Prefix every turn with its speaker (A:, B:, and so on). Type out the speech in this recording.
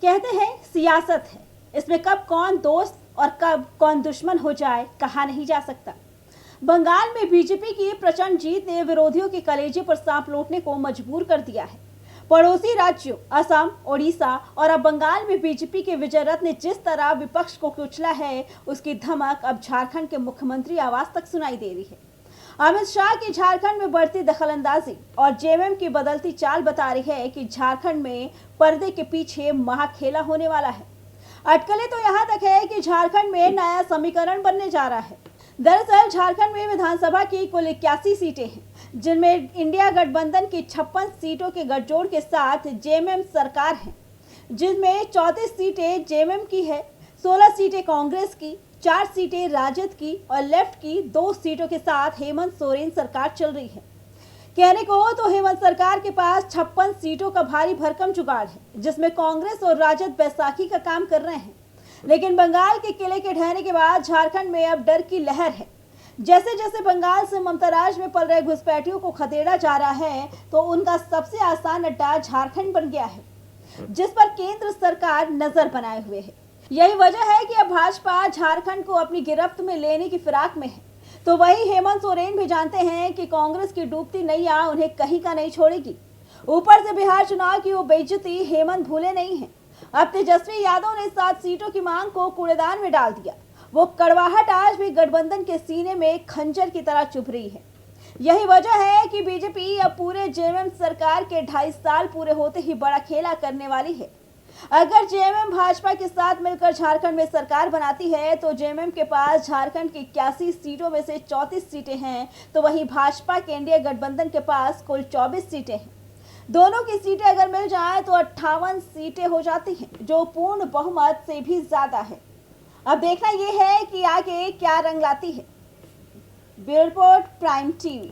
A: कहते हैं सियासत है, इसमें कब कौन दोस्त और कब कौन दुश्मन हो जाए कहा नहीं जा सकता। बंगाल में बीजेपी की प्रचंड जीत ने विरोधियों के कलेजे पर सांप लौटने को मजबूर कर दिया है। पड़ोसी राज्यों असम, ओडिशा और अब बंगाल में बीजेपी के विजय रथ ने जिस तरह विपक्ष को कुचला है, उसकी धमक अब झारखंड के मुख्यमंत्री आवास तक सुनाई दे रही है। अमित शाह की झारखंड में बढ़ती दखलंदाजी और जेएमएम की बदलती चाल बता रही है कि झारखंड में पर्दे के पीछे महाखेला होने वाला है। अटकलें तो यहाँ तक है कि झारखंड में नया समीकरण बनने जा रहा है। दरअसल झारखंड में विधानसभा की कुल 81 सीटें हैं, जिनमें इंडिया गठबंधन की 56 सीटों के गठजोड़ के साथ जेएमएम सरकार है, जिनमें 34 सीटें जेएमएम की है, 16 सीटें कांग्रेस की, 4 सीटें राजद की और लेफ्ट की 2 सीटों के साथ हेमंत सोरेन सरकार चल रही है। कहने को तो हेमंत सरकार के पास 56 सीटों का भारी भरकम जुगाड़ है, जिसमें कांग्रेस और राजद बैसाखी का काम कर रहे हैं। लेकिन बंगाल के किले के ढहने के बाद झारखंड में अब डर की लहर है। जैसे जैसे बंगाल से ममता राज में पल रहे घुसपैठियों को खदेड़ा जा रहा है, तो उनका सबसे आसान अड्डा झारखंड बन गया है, जिस पर केंद्र सरकार नजर बनाए हुए है। यही वजह है कि अब भाजपा झारखंड को अपनी गिरफ्त में लेने की फिराक में है, तो वही हेमंत सोरेन भी जानते हैं कि कांग्रेस की डूबती नैया उन्हें कहीं का नहीं छोड़ेगी। ऊपर से बिहार चुनाव की वो बेइज्जती हेमंत भूले नहीं है। अब तेजस्वी यादव ने 7 सीटों की मांग को कूड़ेदान में डाल दिया। वो कड़वाहट आज भी गठबंधन के सीने में खंजर की तरह चुभ रही है। यही वजह है कि बीजेपी अब पूरे जेएमएम सरकार के 2.5 साल पूरे होते ही बड़ा खेला करने वाली है। अगर जेएमएम भाजपा के साथ मिलकर झारखंड में सरकार बनाती है, तो जेएमएम के पास झारखंड की 81 सीटों में से 34 सीटें हैं, तो वहीं भाजपा के इंडिया गठबंधन के पास कुल 24 सीटें हैं। दोनों की सीटें अगर मिल जाए तो 58 सीटें हो जाती हैं, जो पूर्ण बहुमत से भी ज्यादा है। अब देखना यह है कि आगे क्या रंग लाती है। Bureau report, prime TV.